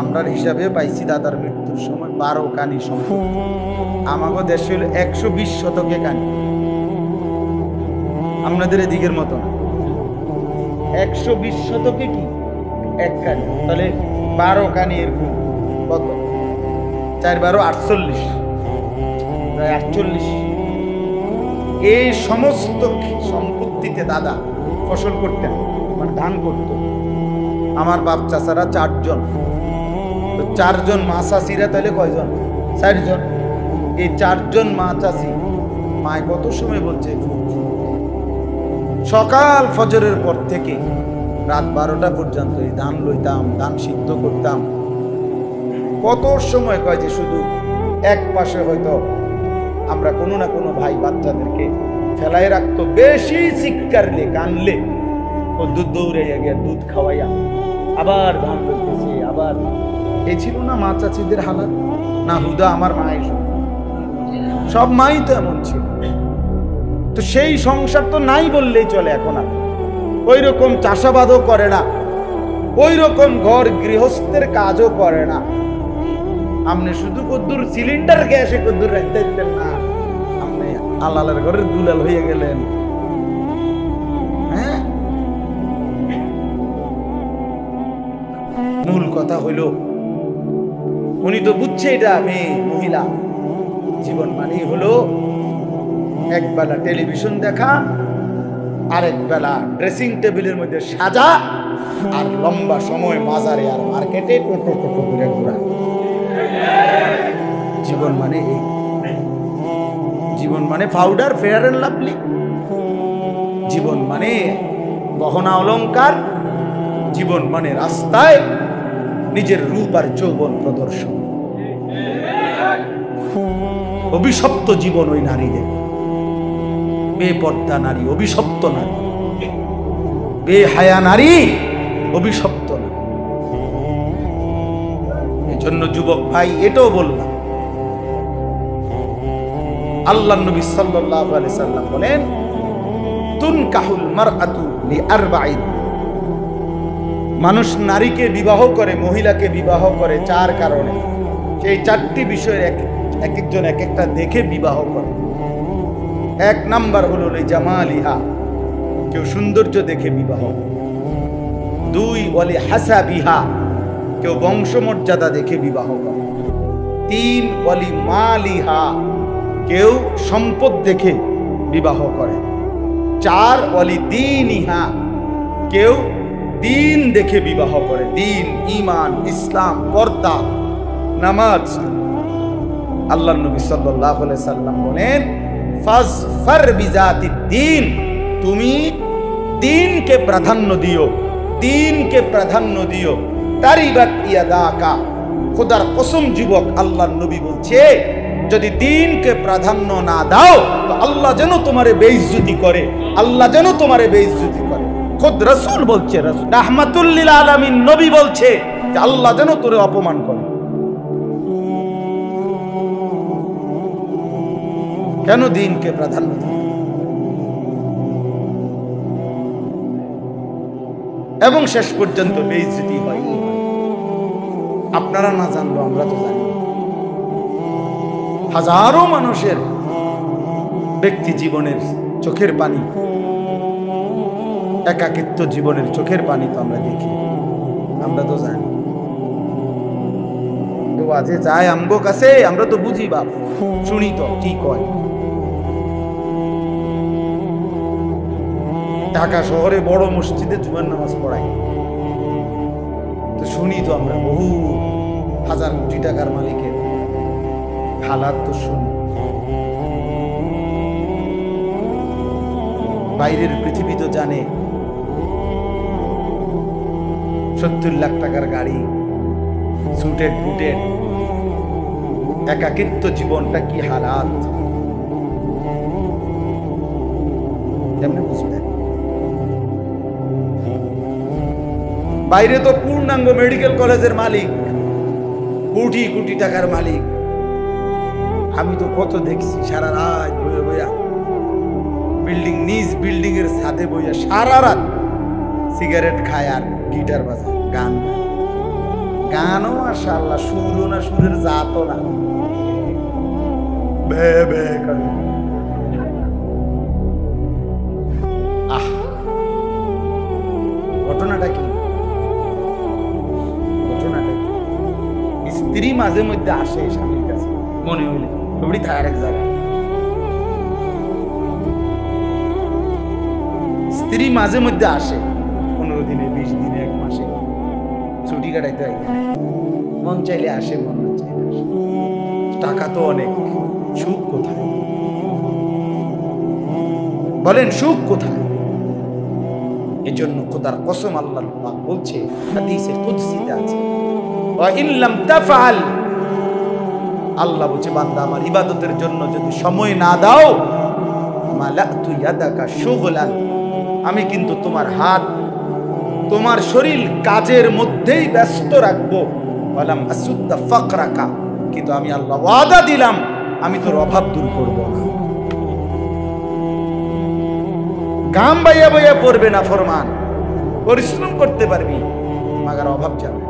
আমরা হিসাবে পাইছি দাদার মৃত্যুর সময় 12 কানি সম্পত্তি। আমাকে দেশে হলো 120 শতকে কানি, আপনাদের এদিকের মতো না। 120 শতকে কি এক কানি, তাহলে 12 কানি এরকম কত, 4-12 48, প্রায় 48। এই সমস্ত সম্পত্তিতে দাদা ফসল করতেন, মানে ধান করত। আমার বাপ চাচারা 4 জন, 4 জন মা চাষিরা তাহলে কয়জন? 4 জন। এই 4 জন মা চাষি, মায় কত সময় বলছে, সকাল ফজরের পর থেকে রাত 12টা পর্যন্ত এই ধান লইতাম, ধান সিদ্ধ করতাম। কত সময় কয় যে শুধু এক পাশে হয়তো আমরা কোনো না কোনো ভাই বাচ্চাদেরকে ফেলাই রাখতো, বেশি চিৎকারলে কানলে ও দুধ দৌড়াইয়া গিয়ে দুধ খাওয়াইয়া আবার ধান লইতেছে। আবার এই ছিল না মা চাচিদের হালাত? না হুদা আমার মায়ের, সব মাই তো এমন ছিল। তো সেই সংসার তো নাই বললেই চলে এখন। আর ওই রকম চাষাবাদও করে না, ওই রকম ঘর গৃহস্থের কাজও করে না। আপনি শুধু কদ্দুর সিলিন্ডার গ্যাসে কদ্দুর রাখতে দিতেন না, আপনি আলালের ঘরের দুলাল হয়ে গেলেন। হ্যাঁ, মূল কথা হইল উনি তো বুঝছে এটা মেয়ে মহিলা জীবন মানে হলো একবেলা টেলিভিশন দেখা, আরেক বেলা ড্রেসিং টেবিলের মধ্যে সাজা, আর লম্বা সময় বাজারে আর মার্কেটে টোটো টোটো করে ঘোরা। জীবন মানে এই, জীবন মানে পাউডার, ফেয়ার এন্ড লাভলি, জীবন মানে গহনা অলংকার, জীবন মানে রাস্তায় নিজের রূপ আর যৌবন প্রদর্শন। অভিশপ্ত জীবন ওই নারীদের, বেপর্দা নারী, অভিশপ্ত নারী, বেহায়া নারী, অভিশপ্ত নারী। এই জন্য যুবক ভাই এটাও বললাম, আল্লাহ নবী সাল্লাল্লাহু আলাইহি সাল্লাম বলেন, তুনকাহুল মারআতু লিআরবাঈন, মানুষ নারীকে বিবাহ করে, মহিলাকে বিবাহ করে 4 কারণে। সেই 4টি বিষয়ের এক একজন এক একটা দেখে বিবাহ করে। 1 নাম্বার হলো জামালিহা, কেউ সৌন্দর্য দেখে বিবাহ। 2 ওয়ালি হাসাবিহা, কেউ বংশমর্যাদা দেখে বিবাহ করে। 3 ওয়ালি মালিহা, কেউ সম্পদ দেখে বিবাহ করে। 4 ওয়ালি দীনিহা, কেউ দিন দেখে বিবাহ করে। দিন, ঈমান, ইসলাম, পর্দা, নামাজ। আল্লাহ নবী সাল্লাল্লাহু আলাইহি সাল্লাম বলেন, ফাজফার বিজাতিদ দ্বীন, তুমি দিনকে প্রাধান্য দিও, দিনকে প্রাধান্য দিও। তারিবাত ইয়াদাকা, খোদার কসম যুবক, আল্লাহর নবী বলছে যদি দিনকে প্রাধান্য না দাও তো আল্লাহ যেন তোমারে বেইজ্জতি করে, আল্লাহ যেন তোমারে বেইজ্জতি করে। খুদ রাসূল বলছে, রাহমাতুল লিল আলামিন নবী বলছে যে আল্লাহ যেন তোরে অপমান করে। কেন দিনকে প্রাধান্য দাও? এবং শেষ পর্যন্ত বেইজ্জতি হয়। আপনারা না জানলো আমরা তো জানি। হাজারো মানুষের ব্যক্তি জীবনের চোখের পানি, একাকিত্ব জীবনের চোখের পানি তো আমরা দেখি, আমরা তো জানি। তো আজে যায় আমগো কাছে, আমরা তো বুঝি বাপ, শুনি তো ঠিক হয়। ঢাকা শহরে বড় মসজিদে জুমার নামাজ পড়াই, তো শুনি তো আমরা বহু হাজার কোটি টাকার মালিকের হালাত তো শুনি। বাইরের পৃথিবী তো জানে 70 লাখ টাকার গাড়ি, সুটেড বুটেড, একাকিত্ব জীবনটা কি হালাত, কেমনে বুঝবেন? বাইরে তো পূর্ণাঙ্গ মেডিকেল কলেজের মালিক, কোটি কোটি টাকার মালিক। আমি তো কত দেখছি সারা রাত বইয়া বইয়া বিল্ডিং, নিজ বিল্ডিং এর ছাদে বইয়া সারা রাত সিগারেট খায় আর গিটার বাজায়, গান গায়। গানও মাশাআল্লাহ, সুরও না, সুরের জাতও না, বে বে করে। আহ, ঘটনাটা কি? ঘটনাটা কি? স্ত্রী মাঝে মধ্যে আসে স্বামীর কাছে, মনে হইলে ওই থাকার এক জায়গায়। স্ত্রী মাঝে মধ্যে আসে 15 দিনে, 20 দিনে, 1 মাসে ছুটি কাটাইতে হয়। মন চাইলে আসে, মন না চাইলে আসে। টাকা তো অনেক, সুখ কোথায় বলেন? সুখ কোথায়? এজন্য খোদার কসম আল্লাহ পাক বলছে, হাদিসে কুদসিতে আছে, ওয়া ইন লাম তাফআল, আল্লাহ বলছে বান্দা আমার ইবাদতের জন্য যদি সময় না দাও, মালাতু ইয়াদাকা শুগলান, আমি কিন্তু তোমার হাত, তোমার শরীর কাজের মধ্যেই ব্যস্ত রাখবো। ওয়ালাম আসুদ্দা ফাকরাকা, কিন্তু আমি আল্লাহ ওয়াদা দিলাম আমি তোর অভাব দূর করব না। গাম বাইয়া বাইয়া পড়বে না ফরমান, পরিশ্রম করতে পারবি, মাগার অভাব যাবে।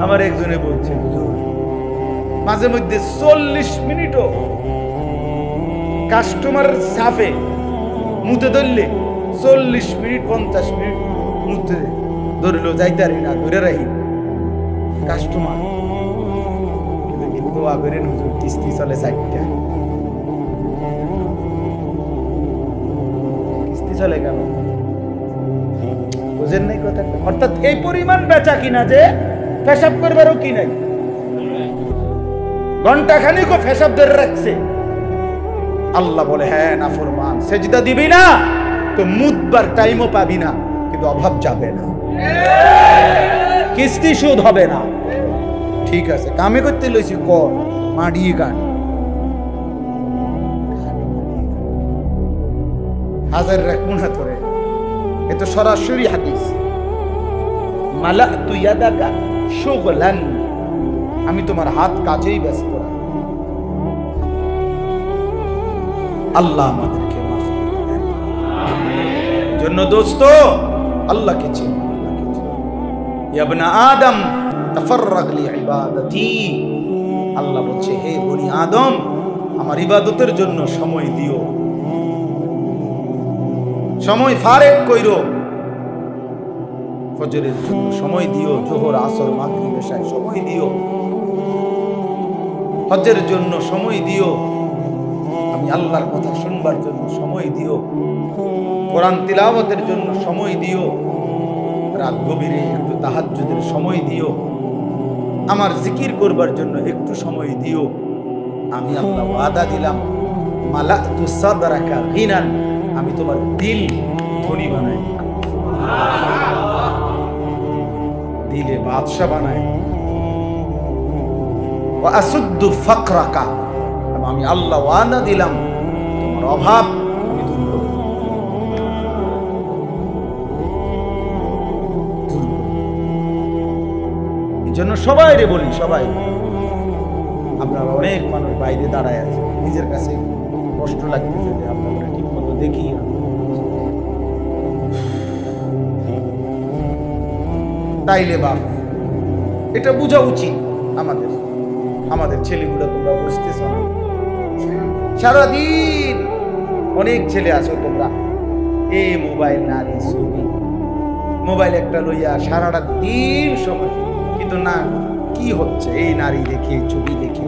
আমার একজনে বলছে, হুজুর মাঝে মধ্যে 40 মিনিটও কাস্টমারের সাফে মুতে ধরলে 40 মিনিট 50 মিনিট মুতে ধরলো, যাইতে পারি না, ধরে রাখি কাস্টমার। কিন্তু দোয়া করেন হুজুর, কিস্তি চলে 4টা, কিস্তি চলে গেল, বুঝেন নাই কথা? অর্থাৎ এই পরিমাণ বেচা কিনা যে পেশাব করবারও কি নাই, ঘন্টা খানিকও পেশাব ধরে রাখছে। আল্লাহ বলে, হ্যাঁ নাফরমান, সেজদা দিবি না তো মুতবার টাইমও পাবি না, কিন্তু অভাব যাবে না, কিস্তি সুদ হবে না। ঠিক আছে, কামে করতে লইছি, কর মাড়িয়ে গান, হাজার রাখুন হাতরে। এ তো সরাসরি হাদিস, মালাতু ইয়াদাকা শুগলান, আমি তোমার হাত কাজেই ব্যস্ত রাখি। আল্লাহ আমাদেরকে মাফ করে দেন। জন্য দোস্ত, আল্লাহকে চিনো, ইয়া ইবনা আদম তাফাররাগ লি ইবাদাতি, আল্লাহ বলছে, হে বনি আদম, আমার ইবাদতের জন্য সময় দিও, সময় ফারেক কইরো, ফজরের জন্য সময় দিও, যোহর আসর মাগরিব এশায় সময় দিও, হজ্জের জন্য সময় দিও, আমি আল্লাহর কথা শুনবার জন্য সময় দিও, কোরআন তিলাওয়াতের জন্য সময় দিও, রাত গভীরে একটু তাহাজ্জুদের সময় দিও, আমার জিকির করবার জন্য একটু সময় দিও। আমি আল্লাহ ওয়াদা দিলাম, মালাতু সাদরাকা গিনান, আমি তোমার দিল ধনী বানাই, দিলে বাদশা বানাই। ওয়া আসুদ্দু ফাকরাকা, আমি আল্লাহ ওয়াদা দিলাম তোমার অভাব আমি দূর করব। এই জন্য সবাইরে বলি, সবাই আপনারা অনেক মানুষ বাইরে দাঁড়ায় আছে, নিজের কাছে কষ্ট লাগতেছে যে আপনারা ঠিক মতো দেখি না। তাইলে বাপ এটা বোঝা উচিত আমাদের, আমাদের ছেলেগুলো তোমরা বুঝতেছ না, সারাদিন অনেক ছেলে আছো তোমরা এই মোবাইল, নারী, ছবি, মোবাইল একটা লইয়া সারাটা দিন সময়, কিন্তু না কি হচ্ছে এই নারী দেখে, ছবি দেখে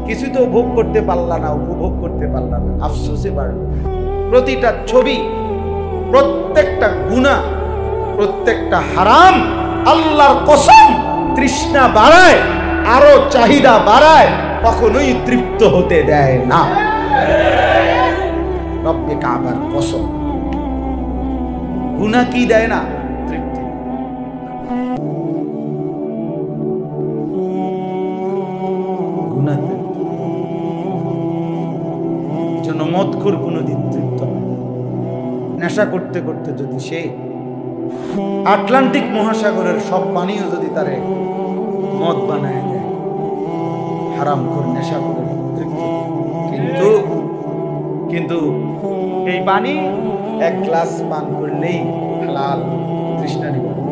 কিছু তো ভোগ করতে পারলা না, উপভোগ করতে পারলা না, আফসোসে বাড়ল। প্রতিটা ছবি, প্রত্যেকটা গুনাহ, প্রত্যেকটা হারাম আল্লাহর কসম তৃষ্ণা বাড়ায়, আরো চাহিদা বাড়ায়, কখনোই তৃপ্ত হতে দেয় না। রব্বে কাবার কসম, গুনাহ কি দেয় না? তৃপ্তি। গুনাহ জন্য মদখোর কোনোদিন তৃপ্ত হয়। নেশা করতে করতে যদি সে আটলান্টিক মহাসাগরের সব পানিও যদি তারে মদ বানায় দেয়, হারাম করে নেশা করে তৃপ্ত, কিন্তু এই পানি এক গ্লাস পান করলেই হালাল তৃষ্ণা নিবারণ।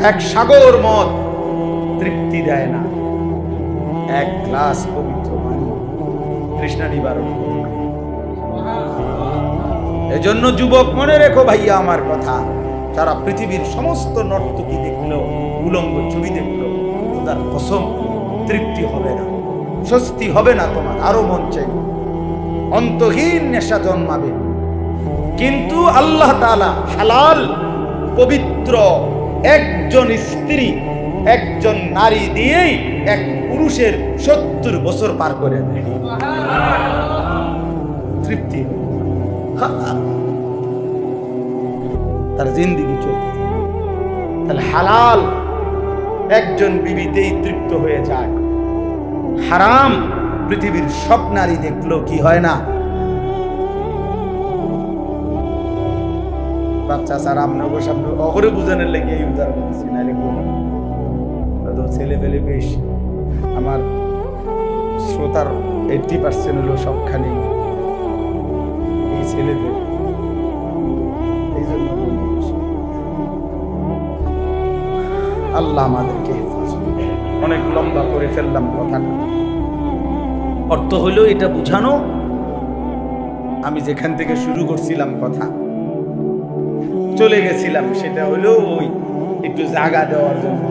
এক সাগর মদ তৃপ্তি দেয় না, এক গ্লাস পবিত্র পানি তৃষ্ণা নিবারণ। এজন্য যুবক মনে রেখো ভাইয়া আমার কথা, সারা পৃথিবীর সমস্ত নর্তকী দেখলো, উলঙ্গ ছবি দেখলো, তার কসম তৃপ্তি হবে না, স্বস্তি হবে না, তোমার আরো মন চাই, অন্তহীন নেশা জন্মাবে। কিন্তু আল্লাহ তাআলা হালাল পবিত্র একজন স্ত্রী, একজন নারী দিয়েই এক পুরুষের 70 বছর পার করে দেয় তৃপ্তি, তার জিন্দেগি চলতে। তাহলে হালাল একজন বিবিতেই তৃপ্ত হয়ে যায়, হারাম পৃথিবীর সব নারী দেখলেও কি হয় না। বাচ্চা স্যার আপনাকে সামনে অগরে বুঝানোর লেগে এই উদাহরণ দিচ্ছি, নাহলে ছেলে পেলে বেশ, আমার শ্রোতার 80% হলো সবখানে এই ছেলে পেলে। এই জন্য আল্লাহ আমাদেরকে অনেক লম্বা করে ফেললাম কথাটা। অর্থ হলো এটা বুঝানো, আমি যেখান থেকে শুরু করছিলাম কথা চলে গেছিলাম, সেটা হলো ওই একটু জায়গা দেওয়ার জন্য।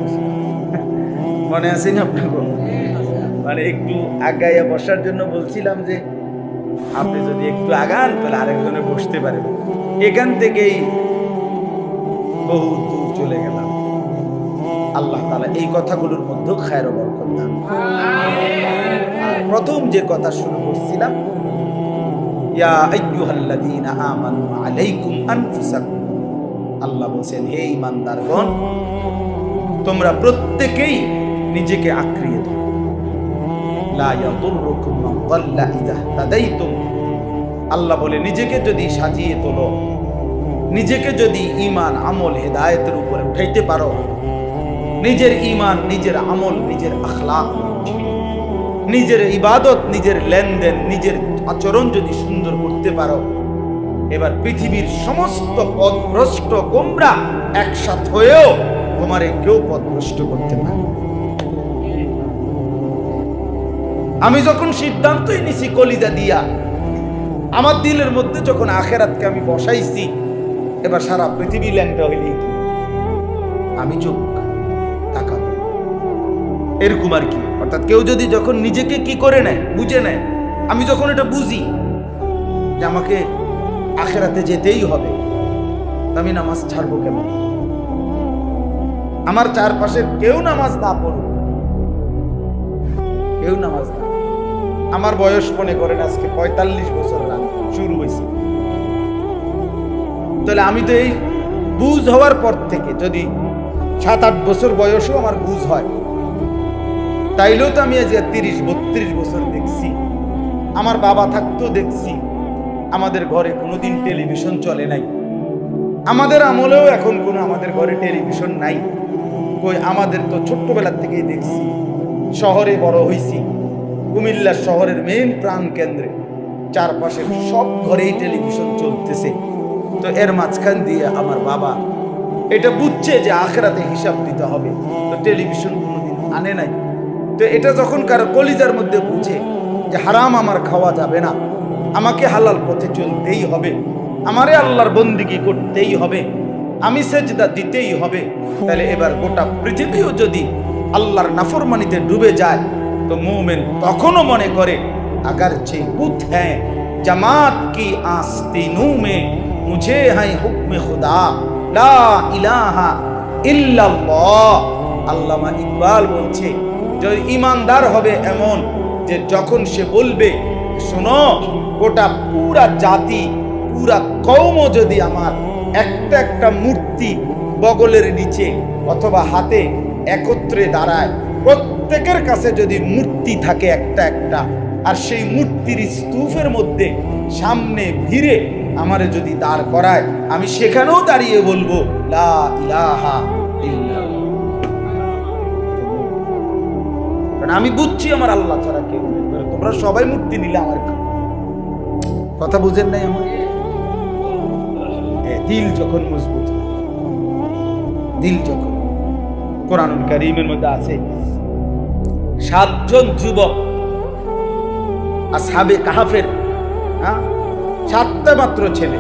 মনে আছে না আপনার? মানে একটু আগাইয়া বসার জন্য বলছিলাম যে আপনি যদি একটু আগান তাহলে আরেকজনে বসতে পারবেন। এখান থেকেই বহু দূর চলে গেলাম। আল্লাহ তাআলা এই কথাগুলোর মধ্যে খায়র বরকত দান। আর প্রথম যে কথা শুরু করছিলাম, ইয়া আইয়ুহাল্লাযীনা আমানু আলাইকুম আনফুসাকুম, আল্লাহ বলেন হে ঈমানদারগণ তোমরা প্রত্যেকেই নিজেকে আঁকড়িয়ে ধরো। লা ইয়াদুররুকুম মান দাল্লা ইযা তাদাইতুম, আল্লাহ বলে নিজেকে যদি সাজিয়ে তোলো, নিজেকে যদি ঈমান আমল হেদায়েতের উপরে উঠাইতে পারো, নিজের ঈমান, নিজের আমল, নিজের আখলাক, নিজের ইবাদত, নিজের লেনদেন, নিজের আচরণ যদি সুন্দর করতে পারো, এবার পৃথিবীর সমস্ত পথভ্রষ্ট গোমরা একসাথ হয়েও তোমারে কেউ পথভ্রষ্ট করতে পারে। আমি যখন সিদ্ধান্তই নিছি কলিজা দিয়া, আমার দিলের মধ্যে যখন আখেরাতকে আমি বসাইছি, এবার সারা পৃথিবী ল্যাংটা হইলে আমি চোখ তাকাবো, এরকম আর কি। অর্থাৎ কেউ যদি যখন নিজেকে কি করে নেয়, বুঝে নেয়, আমি যখন এটা বুঝি যে আমাকে আখেরাতে যেতেই হবে, আমি নামাজ ছাড়বো কেন? আমার চারপাশের কেউ নামাজ না পড়ুক, কেউ নামাজ না, আমার বয়স মনে করেন আজকে 45 বছর শুরু হয়েছে, তাহলে আমি তো এই বুঝ হওয়ার পর থেকে যদি 7-8 বছর বয়সও আমার বুঝ হয়, তাইলেও তো আমি আজ 30-32 বছর দেখছি। আমার বাবা থাকতেও দেখছি আমাদের ঘরে কোনোদিন টেলিভিশন চলে নাই। আমাদের আমলেও এখন কোনো আমাদের ঘরে টেলিভিশন নাই। কই, আমাদের তো ছোট্টবেলার থেকেই দেখছি। শহরে বড় হইছি, কুমিল্লা শহরের মেইন প্রাণ কেন্দ্রে চারপাশের সব ঘরেই টেলিভিশন চলতেছে। তো এর মাঝখান দিয়ে আমার বাবা এটা বুঝছে যে আখিরাতে হিসাব দিতে হবে, তো টেলিভিশন কোনোদিন আনে নাই। তো এটা যখন কারো কলিজার মধ্যে বুঝে যে হারাম আমার খাওয়া যাবে না, আমাকে হালাল পথে চলতেই হবে, আমারে আল্লাহর বন্দিগি করতেই হবে, আমি সেজদা দিতেই হবে, তাহলে এবার গোটা পৃথিবীও যদি আল্লাহর নাফরমানিতে ডুবে যায়, তো মুমিন তখনও মনে করে अगर चे बुत हैं जमात की आस्तीनों में मुझे है हुक्म खुदा ला इलाहा इल्लल्लाह। আল্লামা ইকবাল বলছে যে ঈমানদার হবে এমন যে যখন সে বলবে, শোনো গোটা পুরা জাতি পুরা কওম যদি আমার একটা একটা মূর্তি বগলের নিচে অথবা হাতে একত্রে দাঁড়ায়, প্রত্যেকের কাছে যদি মূর্তি থাকে একটা একটা, আর সেই মূর্তির স্তূপের মধ্যে সামনে ভিড়ে আমারে যদি দাঁড় করায়, আমি সেখানেও দাঁড়িয়ে বলবো লা ইলাহা ইল্লাল্লাহ। কারণ আমি বুঝছি আমার আল্লাহ ছাড়া কেউ নেই। তোমরা সবাই মূর্তি নিলে আমার কথা বুঝেন নাই? আমার দিল যখন মজবুত, দিল যখন, কোরআনুল কারীমের মধ্যে আছে 7 জন যুবক আসহাবে কাহাফের, 7টা মাত্র ছেলে,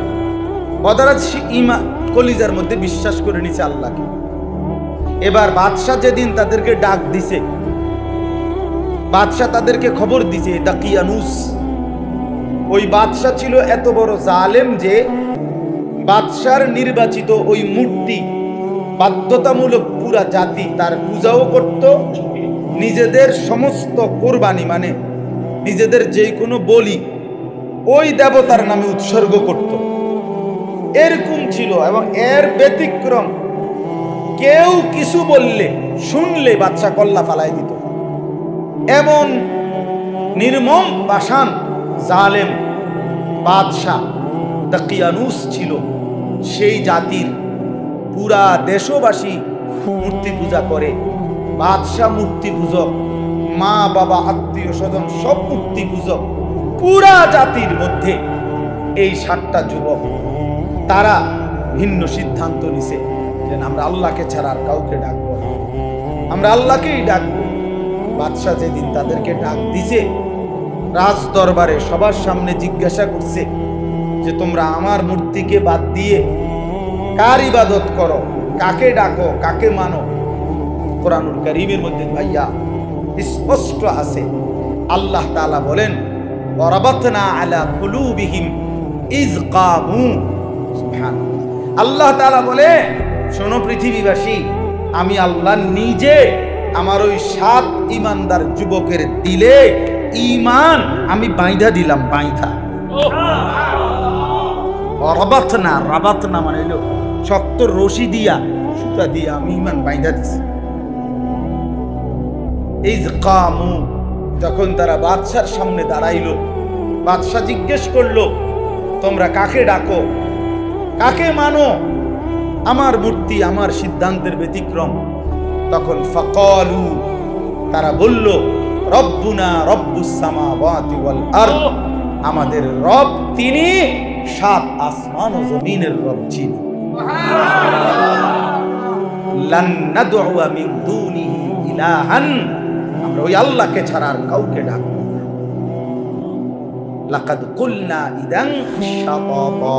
ওরা ঈমান কলিজার মধ্যে বিশ্বাস করে নিছে আল্লাহকে। এবার বাদশাহ যেদিন তাদেরকে ডাক দিছে, বাদশাহ তাদেরকে খবর দিছে দাকিয়ানুস। ওই বাদশাহ ছিল এত বড় জালেম যে বাদশার নির্বাচিত ওই মূর্তি বাধ্যতামূলক পুরা জাতি তার পূজাও করত, নিজেদের সমস্ত কোরবানি মানে নিজেদের যে কোনো বলি ওই দেবতার নামে উৎসর্গ করত। এরকম ছিল। এবং এর ব্যতিক্রম কেউ কিছু বললে শুনলে বাদশা কল্লা ফালাই দিত। এমন নির্মম পাষাণ জালেম বাদশাহ দাকিয়ানুস ছিল। সেই জাতির পুরা দেশবাসী মূর্তি পূজা করে, বাদশাহ মূর্তি পূজক, মা বাবা আত্মীয় স্বজন সব মূর্তি পূজক। পুরা জাতির মধ্যে এই 7টা যুবক তারা ভিন্ন সিদ্ধান্ত নিছে যে আমরা আল্লাহকে ছাড়া আর কাউকে ডাকবো না, আমরা আল্লাহকেই ডাকবো। বাদশাহ যেদিন তাদেরকে ডাক দিছে, রাজ দরবারে সবার সামনে জিজ্ঞাসা করছে যে তোমরা আমার মূর্তিকে বাদ দিয়ে কার ইবাদত করো, কাকে ডাকো, কাকে মানো? কোরআনুল কারীমের মধ্যে ভাইয়া স্পষ্ট আছে, আল্লাহ তাআলা বলেন ওয়ারাবাতনা আলা কুলুবিহিম ইয কামু। সুবহানাল্লাহ। আল্লাহ তাআলা বলে, শোনো পৃথিবীবাসী, আমি আল্লাহ নিজে আমার ওই 7 ঈমানদার যুবকের দিলে ঈমান আমি বাইন্ধা দিলাম, বাইন্ধা। ওয়ারাবাতনা, রাবাতনা মানে হলো শক্ত রশি দিয়া, সুতা দিয়া আমি ঈমান বাইন্ধা দিছি। ইয কামু, যখন তারা বাদশার সামনে দাঁড়াইল, বাদশা জিজ্ঞেস করলো তোমরা কাকে ডাকো, কাকে মানো? আমার মূর্তি আমার সিদ্ধান্তের ব্যতিক্রম। তখন ফাকালু, তারা বলল রব্বুনা রব্বুস সামাওয়াতি ওয়াল আরদ, আমাদের রব তিনি 7 আসমান ও জমিনের রব যিনি। লান নাদউ মিন দুনিহি ইলাহান, আমরা ওই আল্লাহকে ছাড়া আর কাউকে ডাকবো না। লাকাদ কুলনা ইদান শাতাতা,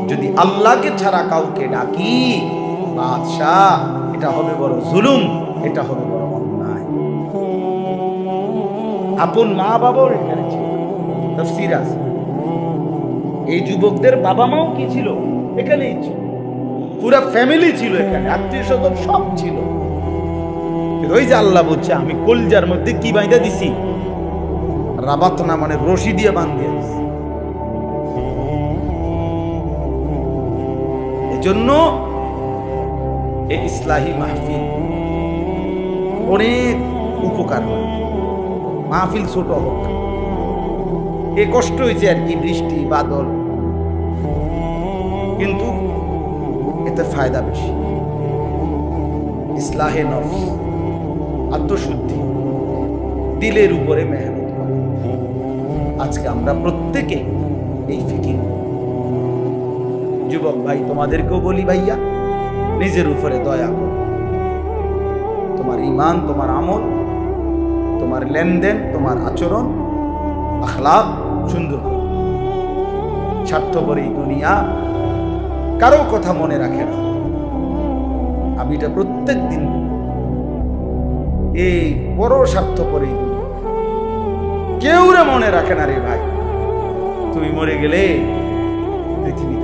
যদি আল্লাহকে ছাড়া কাউকে ডাকি বাদশাহ, এটা হবে বড় জুলুম, এটা হবে বড় অন্যায়। আপন মা বাবাও এখানে ছিল, তাফসীর আছে। এই যুবকদের বাবা মাও কি ছিল? এখানেই ছিল, পুরা ফ্যামিলি ছিল এখানে, আত্মীয় স্বজন সব ছিল। ওই যে আল্লাহ বলছে আমি কলজার মধ্যে কি বাইন্ধা দিছি, রাবাতনা মানে রশি দিয়ে বাঁধিয়ে দিছি। জন্য এই ইসলাহি মাহফিল অনেক উপকার হয়। মাহফিল ছোট হোক, এ কষ্ট হয়েছে আর কি, বৃষ্টি বাদল, কিন্তু এতে ফায়দা বেশি। ইসলাহে নফস, আত্মশুদ্ধি, দিলের উপরে মেহনত করা। আজকে আমরা প্রত্যেকে এই ফিকির। যুবক ভাই, তোমাদেরকেও বলি ভাইয়া, নিজের উপরে দয়া করো। তোমার ঈমান, তোমার আমল, তোমার লেনদেন, তোমার আচরণ, আখলাক সুন্দর করো। স্বার্থপর এই দুনিয়া কারো কথা মনে রাখে না। আমি এটা প্রত্যেক দিন, এই বড় স্বার্থপর এই দুনিয়া কেউ রে মনে রাখে না রে ভাই। তুমি মরে গেলে পৃথিবী